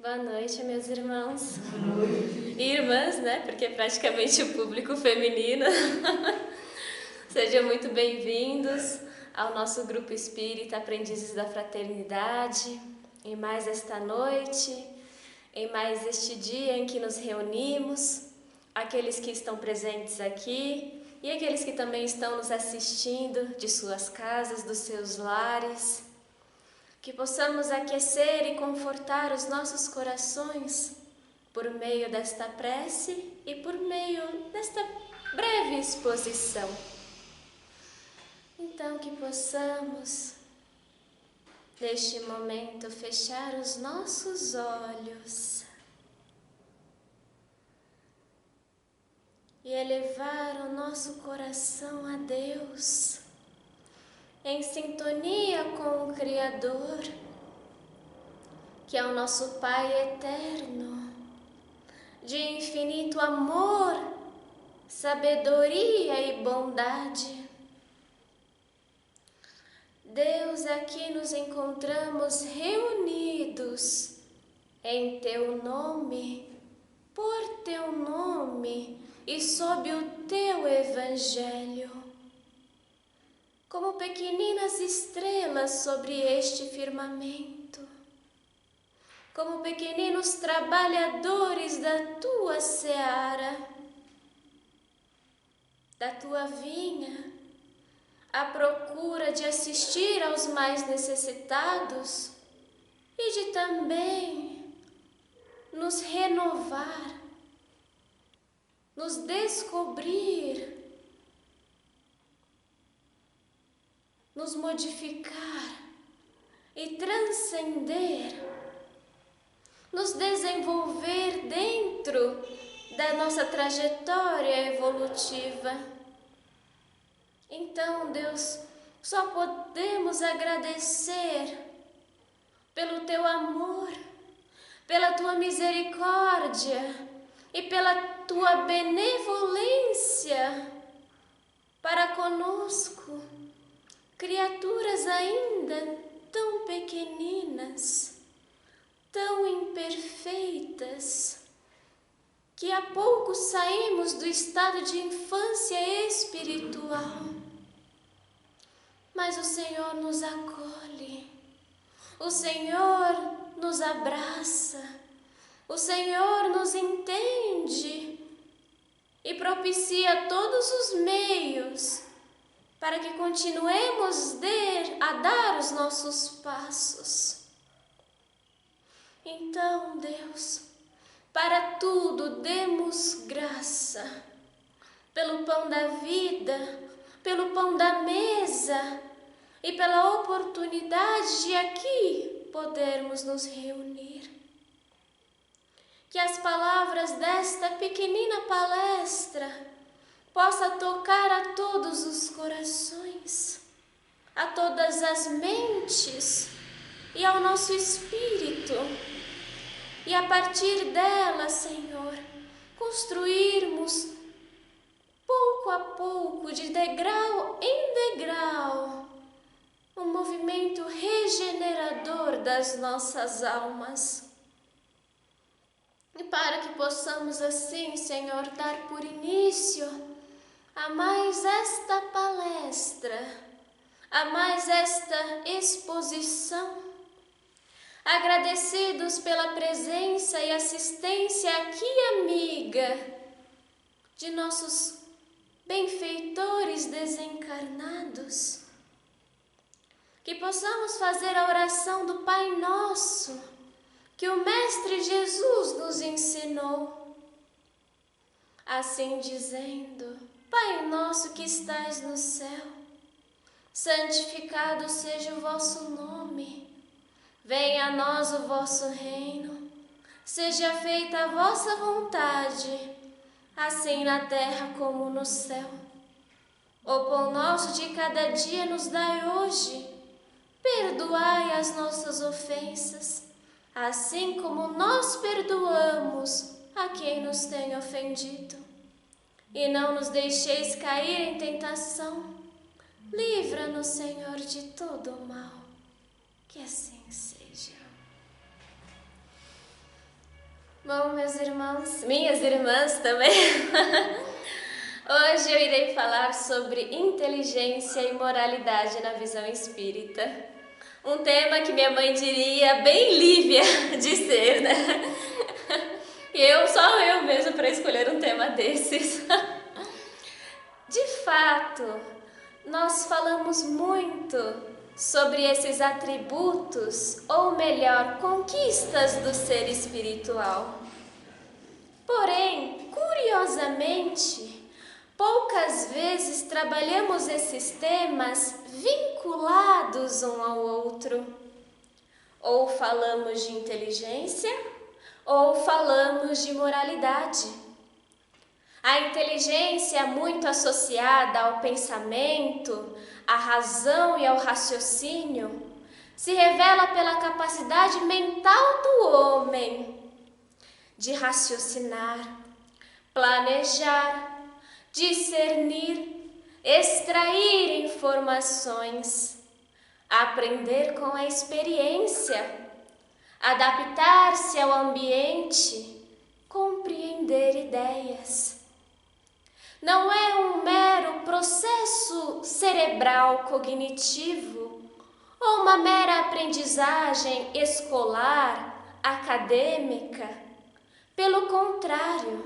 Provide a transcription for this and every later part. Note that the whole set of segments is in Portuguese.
Boa noite, meus irmãos. Boa noite. E irmãs, né? Porque é praticamente o público feminino. Sejam muito bem-vindos ao nosso grupo espírita Aprendizes da Fraternidade, em mais esta noite, em mais este dia em que nos reunimos, aqueles que estão presentes aqui e aqueles que também estão nos assistindo de suas casas, dos seus lares. Que possamos aquecer e confortar os nossos corações por meio desta prece e por meio desta breve exposição. Então, que possamos, neste momento, fechar os nossos olhos e elevar o nosso coração a Deus, em sintonia com o Criador, que é o nosso Pai eterno, de infinito amor, sabedoria e bondade. Deus, aqui nos encontramos reunidos em Teu nome, por Teu nome e sob o Teu Evangelho, como pequeninas estrelas sobre este firmamento, como pequeninos trabalhadores da Tua seara, da Tua vinha, à procura de assistir aos mais necessitados e de também nos renovar, nos descobrir, nos modificar e transcender, nos desenvolver dentro da nossa trajetória evolutiva. Então, Deus, só podemos agradecer pelo Teu amor, pela Tua misericórdia e pela Tua benevolência para conosco, criaturas ainda tão pequeninas, tão imperfeitas, que há pouco saímos do estado de infância espiritual. Mas o Senhor nos acolhe, o Senhor nos abraça, o Senhor nos entende e propicia todos os meios para que continuemos a dar os nossos passos. Então, Deus, para tudo demos graça, pelo pão da vida, pelo pão da mesa e pela oportunidade de aqui podermos nos reunir. Que as palavras desta pequenina palestra possa tocar a todos os corações, a todas as mentes e ao nosso espírito. E a partir dela, Senhor, construirmos pouco a pouco, de degrau em degrau, um movimento regenerador das nossas almas. E para que possamos assim, Senhor, dar por início a mais esta palestra, a mais esta exposição, agradecidos pela presença e assistência aqui amiga de nossos benfeitores desencarnados, que possamos fazer a oração do Pai Nosso, que o Mestre Jesus nos ensinou, assim dizendo: Pai nosso que estais no céu, santificado seja o vosso nome. Venha a nós o vosso reino, seja feita a vossa vontade, assim na terra como no céu. O pão nosso de cada dia nos dai hoje, perdoai as nossas ofensas, assim como nós perdoamos a quem nos tem ofendido. E não nos deixeis cair em tentação, livra-nos, Senhor, de todo o mal, que assim seja. Bom, meus irmãos, minhas irmãs também, hoje eu irei falar sobre inteligência e moralidade na visão espírita. Um tema que minha mãe diria bem Lívia de ser, né? E só eu mesmo para escolher um tema desses. De fato, nós falamos muito sobre esses atributos, ou melhor, conquistas do ser espiritual. Porém, curiosamente, poucas vezes trabalhamos esses temas vinculados um ao outro. Ou falamos de inteligência, ou falamos de moralidade. A inteligência, muito associada ao pensamento, à razão e ao raciocínio, se revela pela capacidade mental do homem de raciocinar, planejar, discernir, extrair informações, aprender com a experiência, adaptar-se ao ambiente, compreender ideias. Não é um mero processo cerebral cognitivo ou uma mera aprendizagem escolar, acadêmica. Pelo contrário,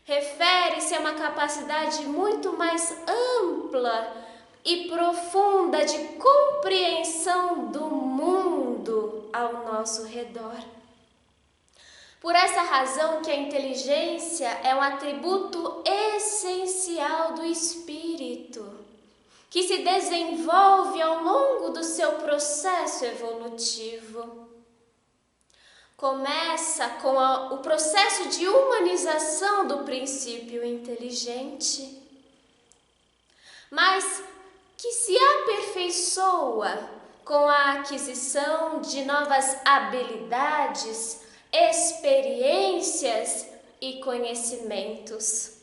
refere-se a uma capacidade muito mais ampla e profunda de compreensão do mundo ao nosso redor. Por essa razão que a inteligência é um atributo essencial do espírito, que se desenvolve ao longo do seu processo evolutivo. Começa com o processo de humanização do princípio inteligente, mas que se aperfeiçoa com a aquisição de novas habilidades, experiências e conhecimentos.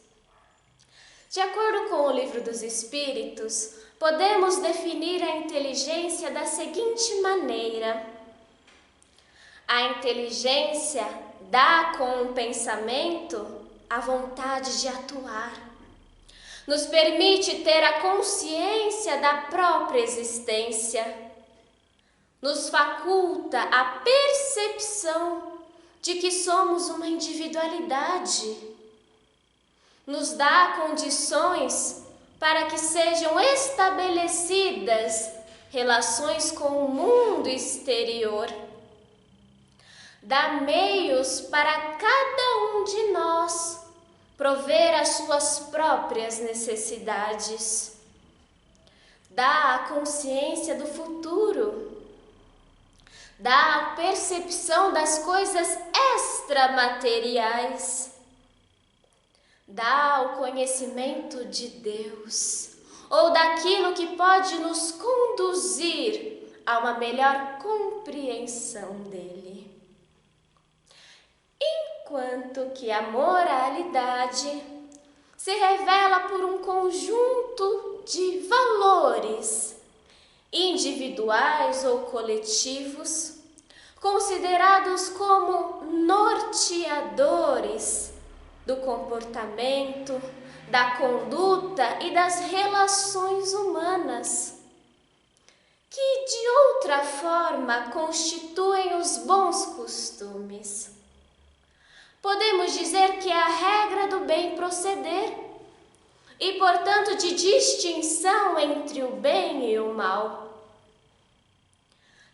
De acordo com o Livro dos Espíritos, podemos definir a inteligência da seguinte maneira: a inteligência dá com o pensamento a vontade de atuar, nos permite ter a consciência da própria existência, nos faculta a percepção de que somos uma individualidade, nos dá condições para que sejam estabelecidas relações com o mundo exterior, dá meios para cada um de nós prover as suas próprias necessidades, dá a consciência do futuro, dá a percepção das coisas extramateriais, dá o conhecimento de Deus, ou daquilo que pode nos conduzir a uma melhor compreensão dele. Enquanto que a moralidade se revela por um conjunto de valores individuais ou coletivos, considerados como norteadores do comportamento, da conduta e das relações humanas, que de outra forma constituem os bons costumes. Podemos dizer que é a regra do bem proceder e, portanto, de distinção entre o bem e o mal.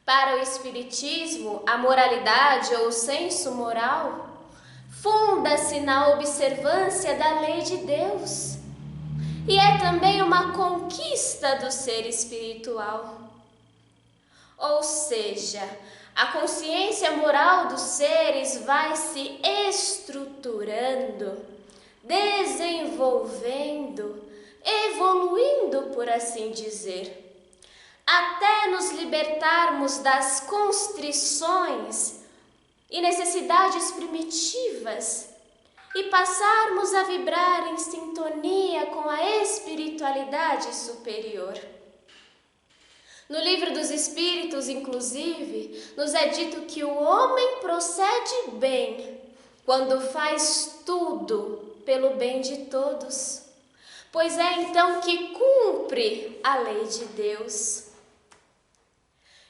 Para o Espiritismo, a moralidade ou o senso moral funda-se na observância da lei de Deus e é também uma conquista do ser espiritual. Ou seja, a consciência moral dos seres vai se estruturando, desenvolvendo, evoluindo, por assim dizer, até nos libertarmos das constrições e necessidades primitivas e passarmos a vibrar em sintonia com a espiritualidade superior. No Livro dos Espíritos, inclusive, nos é dito que o homem procede bem quando faz tudo pelo bem de todos, pois é então que cumpre a lei de Deus.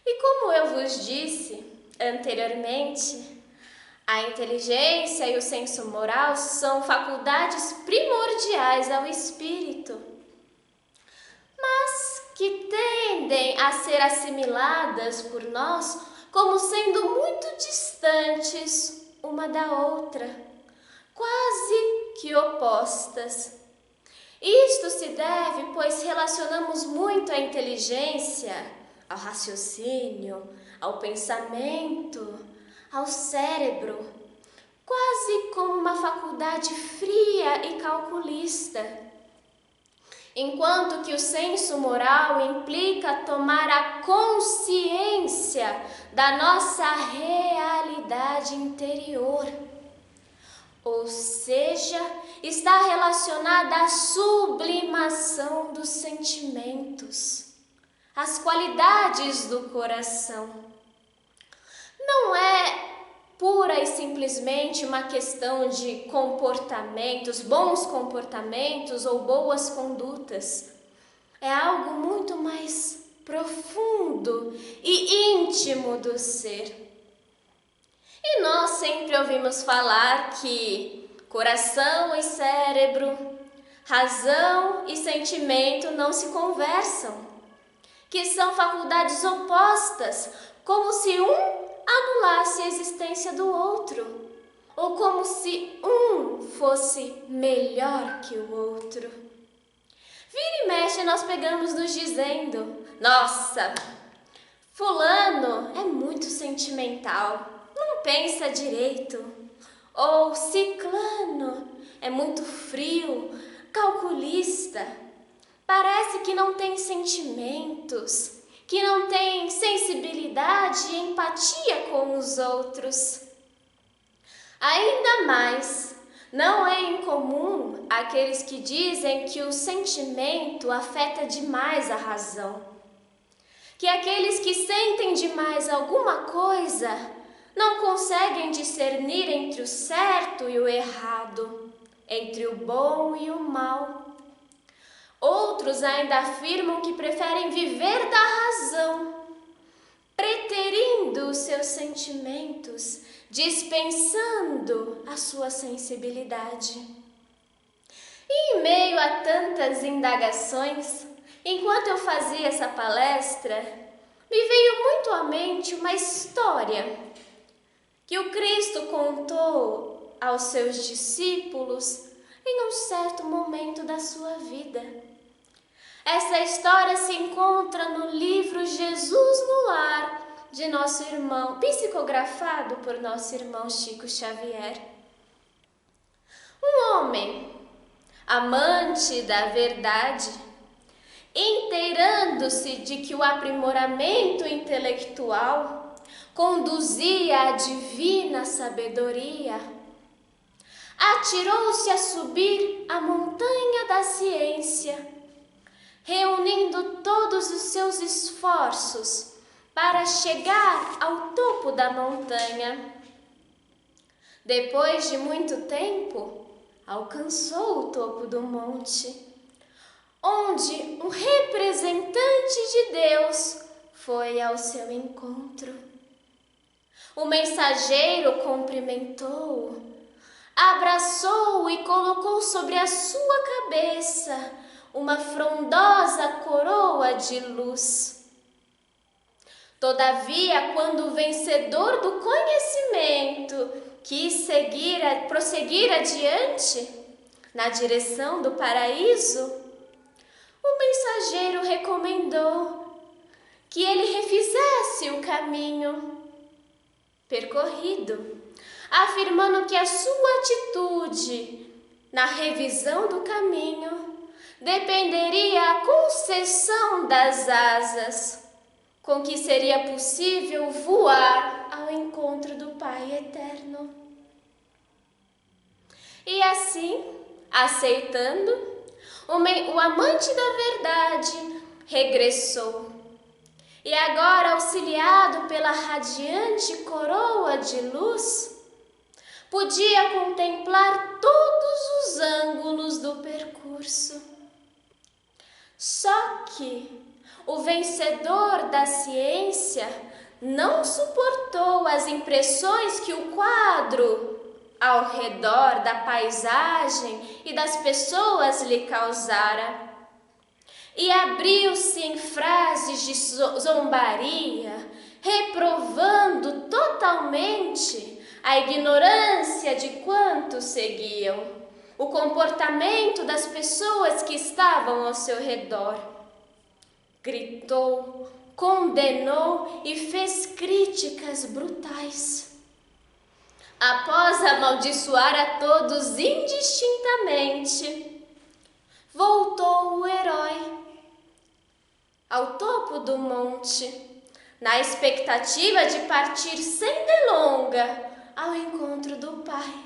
E como eu vos disse anteriormente, a inteligência e o senso moral são faculdades primordiais ao espírito, mas que tendem a ser assimiladas por nós como sendo muito distantes uma da outra, quase que opostas. Isto se deve, pois relacionamos muito a inteligência ao raciocínio, ao pensamento, ao cérebro, quase como uma faculdade fria e calculista, enquanto que o senso moral implica tomar a consciência da nossa realidade interior, ou seja, está relacionada à sublimação dos sentimentos, às qualidades do coração. Não é pura e simplesmente uma questão de comportamentos, bons comportamentos ou boas condutas. É algo muito mais profundo e íntimo do ser. E nós sempre ouvimos falar que coração e cérebro, razão e sentimento não se conversam, que são faculdades opostas, como se um anulasse a existência do outro, ou como se um fosse melhor que o outro. Vira e mexe, nós pegamos nos dizendo: nossa, fulano é muito sentimental, não pensa direito. Ou ciclano é muito frio, calculista, parece que não tem sentimentos, que não tem sensibilidade e empatia com os outros. Ainda mais, não é incomum aqueles que dizem que o sentimento afeta demais a razão, que aqueles que sentem demais alguma coisa não conseguem discernir entre o certo e o errado, entre o bom e o mal. Outros ainda afirmam que preferem viver da razão, preterindo os seus sentimentos, dispensando a sua sensibilidade. E em meio a tantas indagações, enquanto eu fazia essa palestra, me veio muito à mente uma história que o Cristo contou aos seus discípulos em um certo momento da sua vida. Essa história se encontra no livro Jesus no Lar, de nosso irmão, psicografado por nosso irmão Chico Xavier. Um homem, amante da verdade, inteirando-se de que o aprimoramento intelectual conduzia à divina sabedoria, atirou-se a subir a montanha da ciência, reunindo todos os seus esforços para chegar ao topo da montanha. Depois de muito tempo, alcançou o topo do monte, onde um representante de Deus foi ao seu encontro. O mensageiro cumprimentou-o, abraçou-o e colocou sobre a sua cabeça uma frondosa coroa de luz. Todavia, quando o vencedor do conhecimento quis prosseguir adiante, na direção do paraíso, o mensageiro recomendou que ele refizesse o caminho percorrido, afirmando que a sua atitude na revisão do caminho dependeria a concessão das asas, com que seria possível voar ao encontro do Pai Eterno. E assim, aceitando, o amante da verdade regressou. E agora, auxiliado pela radiante coroa de luz, Podia contemplar todos os ângulos do percurso. Só que o vencedor da ciência não suportou as impressões que o quadro ao redor da paisagem e das pessoas lhe causara. E abriu-se em frases de zombaria, reprovando totalmente a ignorância de quantos seguiam, o comportamento das pessoas que estavam ao seu redor. Gritou, condenou e fez críticas brutais. Após amaldiçoar a todos indistintamente, voltou o herói ao topo do monte, na expectativa de partir sem delonga ao encontro do Pai.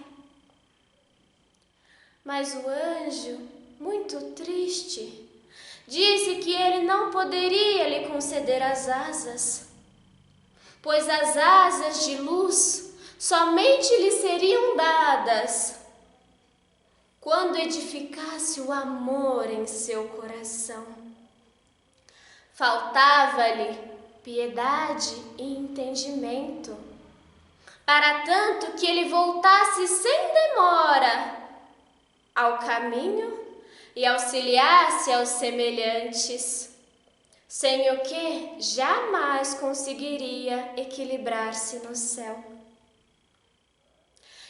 Mas o anjo, muito triste, disse que ele não poderia lhe conceder as asas, pois as asas de luz somente lhe seriam dadas quando edificasse o amor em seu coração. Faltava-lhe piedade e entendimento, para tanto que ele voltasse sem demora ao caminho e auxiliasse aos semelhantes, sem o que jamais conseguiria equilibrar-se no céu.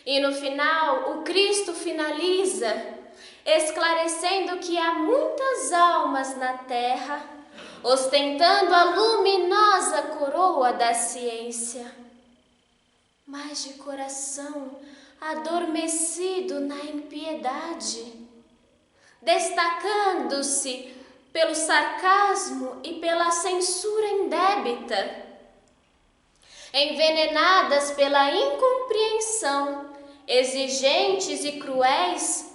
E no final, o Cristo finaliza, esclarecendo que há muitas almas na terra, ostentando a luminosa coroa da ciência, mas de coração adormecido na impiedade, destacando-se pelo sarcasmo e pela censura indébita, envenenadas pela incompreensão, exigentes e cruéis,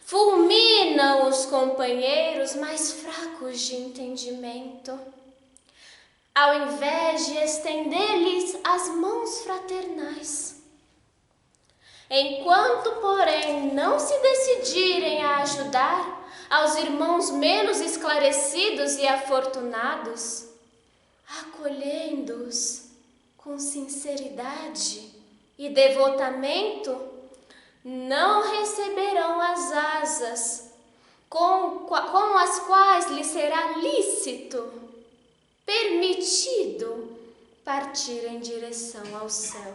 fulminam os companheiros mais fracos de entendimento, ao invés de estender-lhes as mãos fraternais. Enquanto, porém, não se decidirem a ajudar aos irmãos menos esclarecidos e afortunados, acolhendo-os com sinceridade e devotamento, não receberão as asas com as quais lhes será lícito, permitido partir em direção ao céu.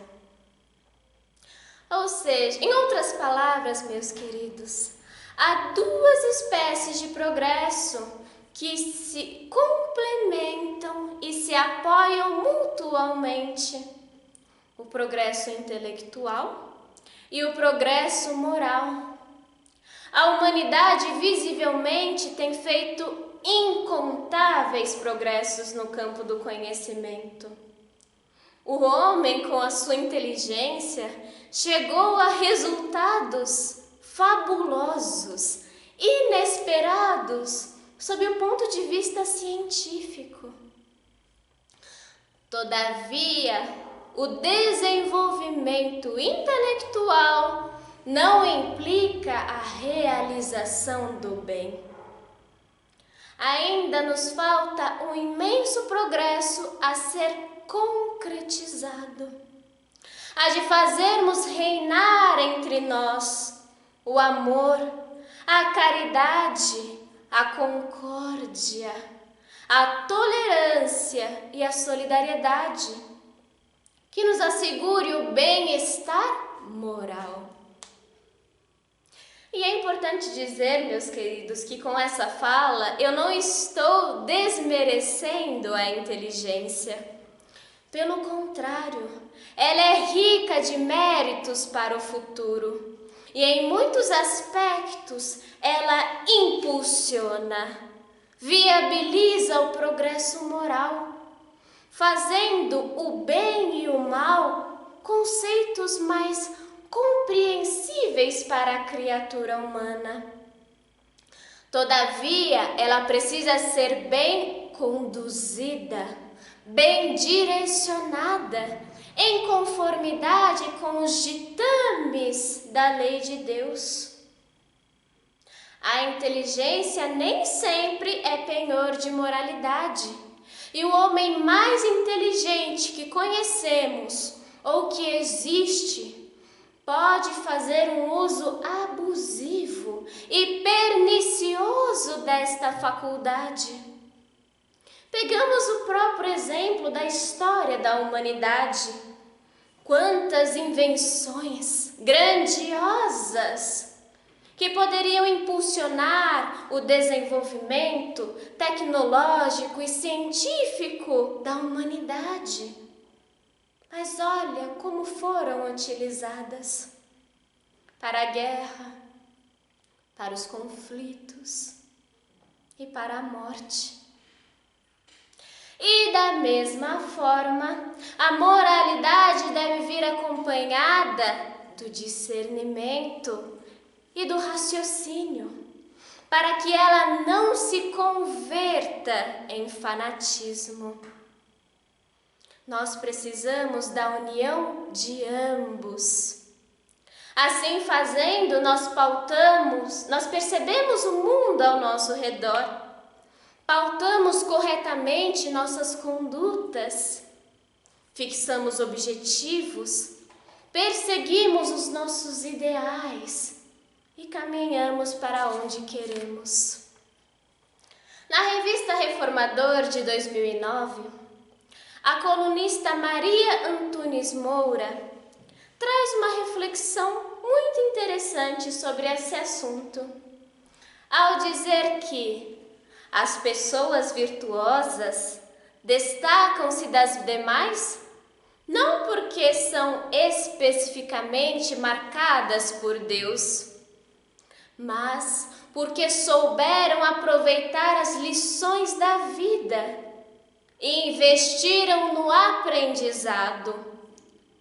Ou seja, em outras palavras, meus queridos, há duas espécies de progresso que se complementam e se apoiam mutuamente: o progresso intelectual e o progresso moral. A humanidade visivelmente tem feito incontáveis progressos no campo do conhecimento. O homem, com a sua inteligência, chegou a resultados fabulosos, inesperados, sob o ponto de vista científico. Todavia, o desenvolvimento intelectual não implica a realização do bem. Ainda nos falta um imenso progresso a ser concretizado, a de fazermos reinar entre nós o amor, a caridade, a concórdia, a tolerância e a solidariedade, que nos assegure o bem-estar moral. E é importante dizer, meus queridos, que com essa fala eu não estou desmerecendo a inteligência. Pelo contrário, ela é rica de méritos para o futuro e em muitos aspectos ela impulsiona, viabiliza o progresso moral, fazendo o bem e o mal conceitos mais compreensíveis para a criatura humana. Todavia, ela precisa ser bem conduzida, bem direcionada em conformidade com os ditames da lei de Deus. A inteligência nem sempre é penhor de moralidade, e o homem mais inteligente que conhecemos ou que existe pode fazer um uso abusivo e pernicioso desta faculdade. Pegamos o próprio exemplo da história da humanidade. Quantas invenções grandiosas que poderiam impulsionar o desenvolvimento tecnológico e científico da humanidade. Mas olha como foram utilizadas para a guerra, para os conflitos e para a morte. E da mesma forma, a moralidade deve vir acompanhada do discernimento e do raciocínio, para que ela não se converta em fanatismo. Nós precisamos da união de ambos. Assim fazendo, nós percebemos o mundo ao nosso redor, pautamos corretamente nossas condutas, fixamos objetivos, perseguimos os nossos ideais e caminhamos para onde queremos. Na revista Reformador de 2009, a colunista Maria Antunes Moura traz uma reflexão muito interessante sobre esse assunto, ao dizer que as pessoas virtuosas destacam-se das demais não porque são especificamente marcadas por Deus, mas porque souberam aproveitar as lições da vida e investiram no aprendizado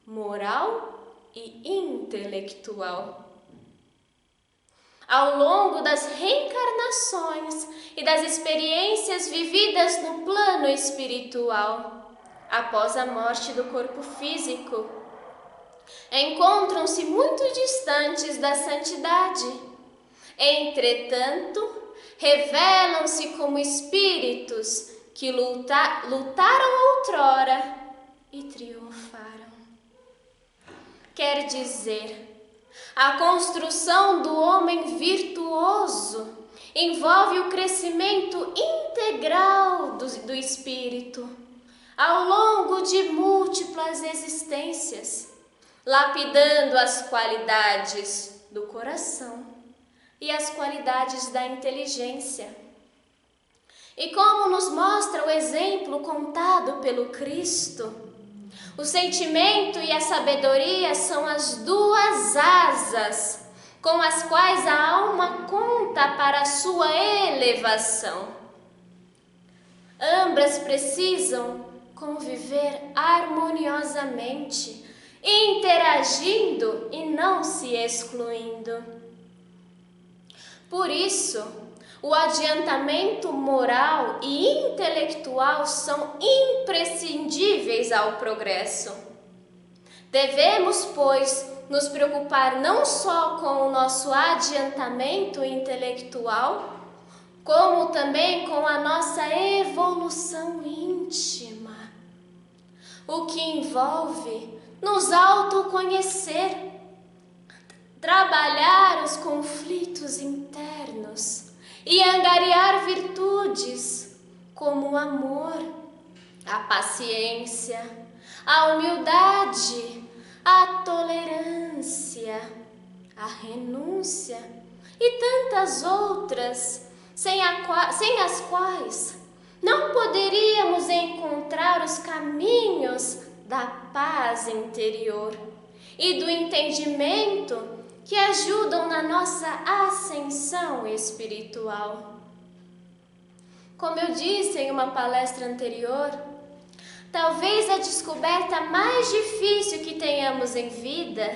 moral e intelectual. Ao longo das reencarnações e das experiências vividas no plano espiritual, após a morte do corpo físico, encontram-se muito distantes da santidade. Entretanto, revelam-se como espíritos que lutaram outrora e triunfaram. Quer dizer, a construção do homem virtuoso envolve o crescimento integral do espírito ao longo de múltiplas existências, lapidando as qualidades do coração e as qualidades da inteligência. E como nos mostra o exemplo contado pelo Cristo, o sentimento e a sabedoria são as duas asas com as quais a alma conta para a sua elevação. Ambas precisam conviver harmoniosamente, interagindo e não se excluindo. Por isso, o adiantamento moral e intelectual são imprescindíveis ao progresso. Devemos, pois, nos preocupar não só com o nosso adiantamento intelectual, como também com a nossa evolução íntima, o que envolve nos autoconhecer, trabalhar os conflitos internos e angariar virtudes como o amor, a paciência, a humildade, a tolerância, a renúncia e tantas outras, sem as quais não poderíamos encontrar os caminhos da paz interior e do entendimento que ajudam na nossa ascensão espiritual. Como eu disse em uma palestra anterior, talvez a descoberta mais difícil que tenhamos em vida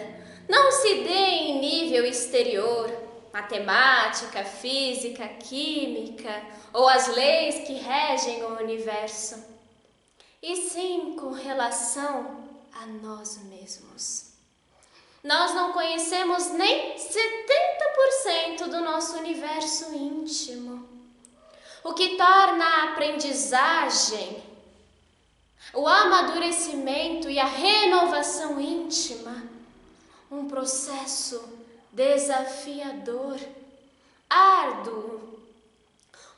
não se dê em nível exterior, matemática, física, química ou as leis que regem o universo, e sim com relação a nós mesmos. Nós não conhecemos nem 70% do nosso universo íntimo, o que torna a aprendizagem, o amadurecimento e a renovação íntima um processo desafiador, árduo.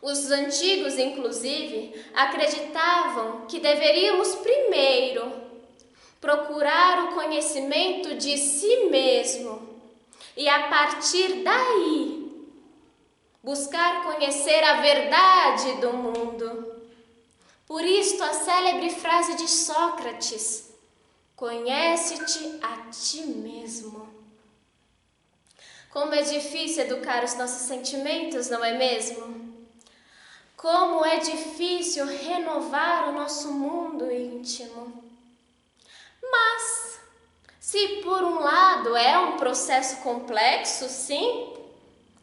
Os antigos, inclusive, acreditavam que deveríamos primeiro procurar o conhecimento de si mesmo e, a partir daí, buscar conhecer a verdade do mundo. Por isto, a célebre frase de Sócrates: conhece-te a ti mesmo. Como é difícil educar os nossos sentimentos, não é mesmo? Como é difícil renovar o nosso mundo íntimo. Mas, se por um lado é um processo complexo, sim,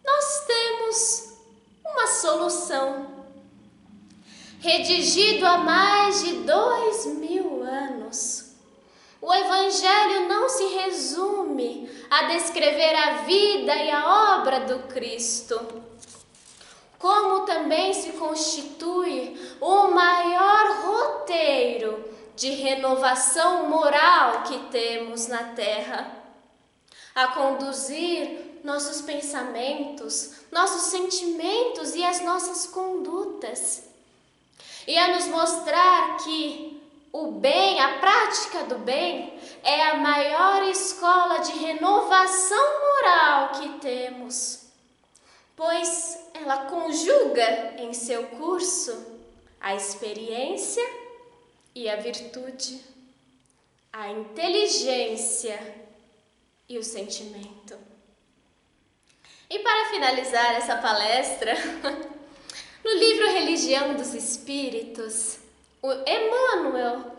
nós temos uma solução. Redigido há mais de 2000 anos, o Evangelho não se resume a descrever a vida e a obra do Cristo, como também se constitui o maior roteiro de renovação moral que temos na Terra, a conduzir nossos pensamentos, nossos sentimentos e as nossas condutas, e a nos mostrar que o bem, a prática do bem, é a maior escola de renovação moral que temos, pois ela conjuga em seu curso a experiência e a virtude, a inteligência e o sentimento. E para finalizar essa palestra, no livro Religião dos Espíritos, o Emmanuel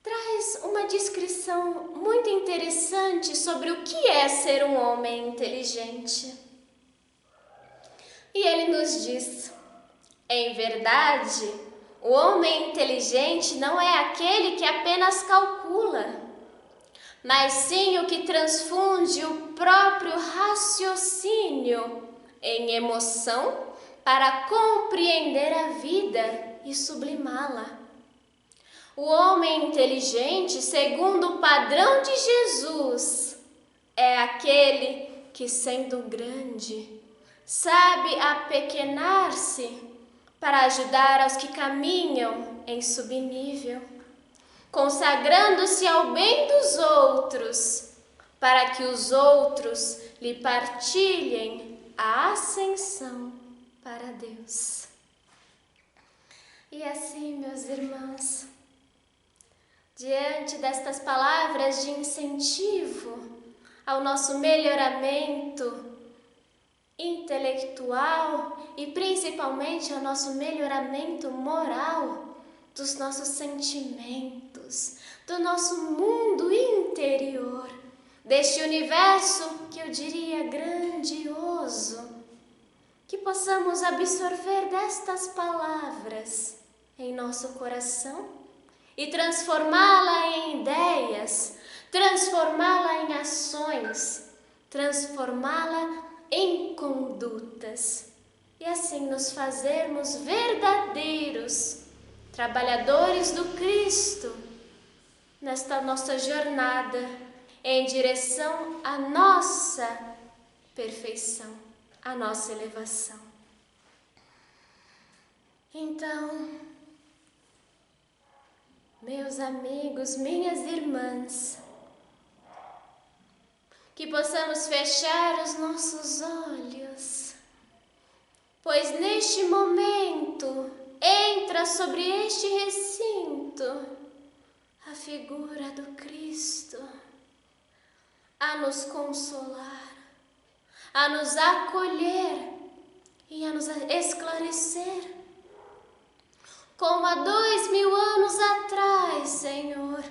traz uma descrição muito interessante sobre o que é ser um homem inteligente. E ele nos diz: em verdade, o homem inteligente não é aquele que apenas calcula, mas sim o que transfunde o próprio raciocínio em emoção para compreender a vida e sublimá-la. O homem inteligente, segundo o padrão de Jesus, é aquele que, sendo grande, sabe apequenar-se para ajudar aos que caminham em subnível, consagrando-se ao bem dos outros, para que os outros lhe partilhem a ascensão para Deus. E assim, meus irmãos, diante destas palavras de incentivo ao nosso melhoramento intelectual e principalmente ao nosso melhoramento moral, dos nossos sentimentos, do nosso mundo interior, deste universo que eu diria grandioso, que possamos absorver destas palavras em nosso coração e transformá-la em ideias, transformá-la em ações, transformá-la em condutas, e assim nos fazermos verdadeiros trabalhadores do Cristo nesta nossa jornada em direção à nossa perfeição, à nossa elevação. Então, meus amigos, minhas irmãs, que possamos fechar os nossos olhos, pois neste momento entra sobre este recinto a figura do Cristo, a nos consolar, a nos acolher e a nos esclarecer. Como há 2000 anos atrás, Senhor,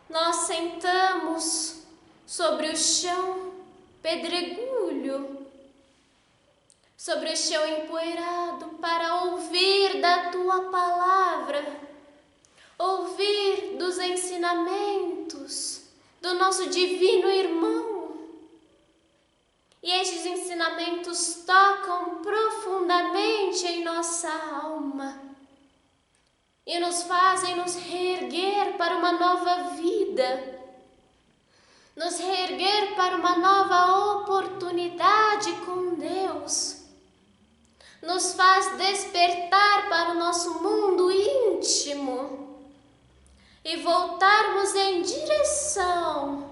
nós sentamos sobre o chão pedregulho, sobre o chão empoeirado, para ouvir da Tua palavra, ouvir dos ensinamentos do nosso divino irmão. E estes ensinamentos tocam profundamente em nossa alma e nos fazem nos reerguer para uma nova vida, nos reerguer para uma nova oportunidade com Deus, nos faz despertar para o nosso mundo íntimo e voltarmos em direção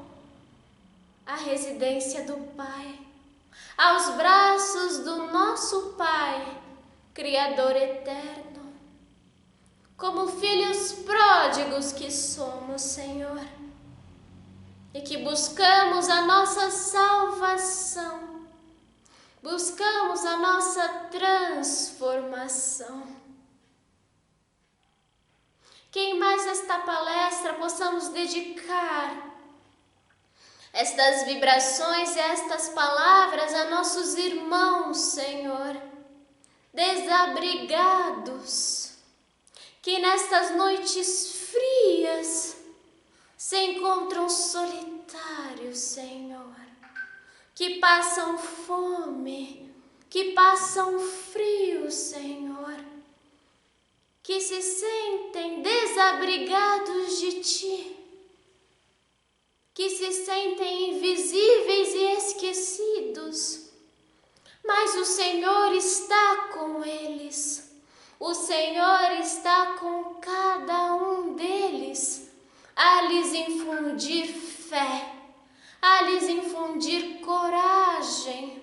à residência do Pai, aos braços do nosso Pai, Criador eterno, como filhos pródigos que somos, Senhor, e que buscamos a nossa salvação, buscamos a nossa transformação. Que em mais esta palestra possamos dedicar estas vibrações e estas palavras a nossos irmãos, Senhor, desabrigados, que nestas noites frias se encontram solitários, Senhor, que passam fome, que passam frio, Senhor, que se sentem desabrigados de Ti, que se sentem invisíveis e esquecidos, mas o Senhor está com eles, o Senhor está com cada um deles, a lhes infundir fé, a lhes infundir coragem,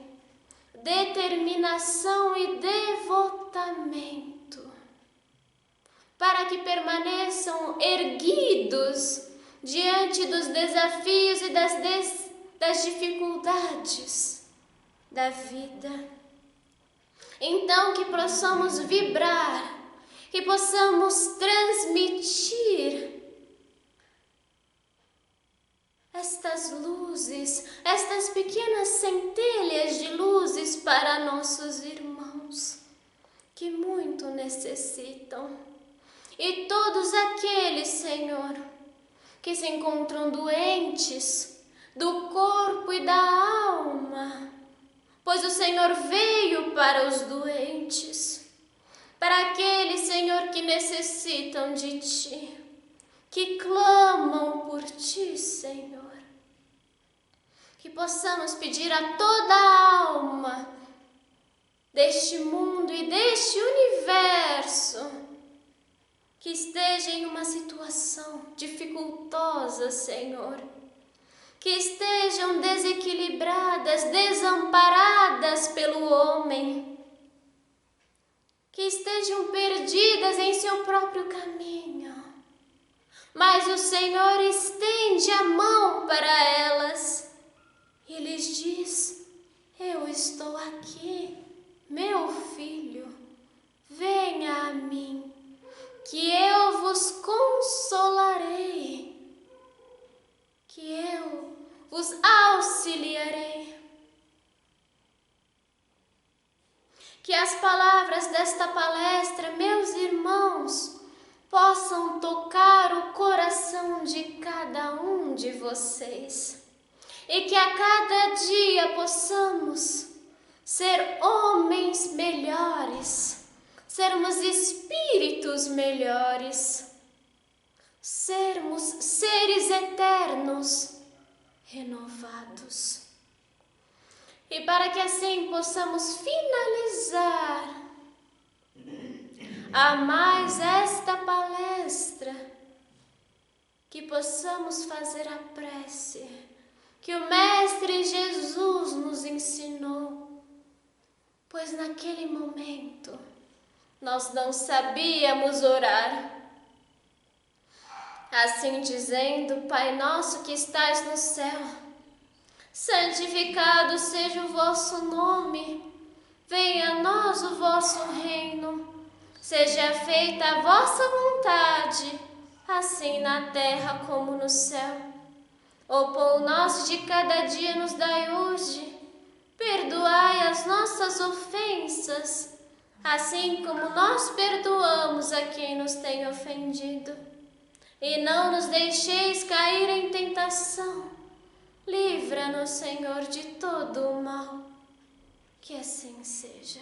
determinação e devotamento, para que permaneçam erguidos diante dos desafios e das dificuldades da vida. Então que possamos vibrar, que possamos transmitir estas luzes, estas pequenas centelhas de luzes para nossos irmãos que muito necessitam. E todos aqueles, Senhor, que se encontram doentes do corpo e da alma, pois o Senhor veio para os doentes, para aqueles, Senhor, que necessitam de Ti, que clamam por Ti, Senhor, que possamos pedir a toda a alma deste mundo e deste universo que esteja em uma situação dificultosa, Senhor, que estejam desequilibradas, desamparadas pelo homem, que estejam perdidas em seu próprio caminho, mas o Senhor estende a mão para elas e lhes diz: eu estou aqui, meu filho, venha a mim, que eu vos consolarei, que eu vos auxiliarei. Que as palavras desta palestra, meus irmãos, possam tocar o coração de cada um de vocês e que a cada dia possamos ser homens melhores, sermos espíritos melhores, sermos seres eternos, renovados. E para que assim possamos finalizar a mais esta palestra, que possamos fazer a prece que o Mestre Jesus nos ensinou, pois naquele momento nós não sabíamos orar. Assim dizendo: Pai nosso que estais no céu, santificado seja o vosso nome, venha a nós o vosso reino, seja feita a vossa vontade, assim na terra como no céu. O pão nosso de cada dia nos dai hoje, perdoai as nossas ofensas, assim como nós perdoamos a quem nos tem ofendido. e não nos deixeis cair em tentação. Livra-nos, Senhor, de todo o mal. Que assim seja.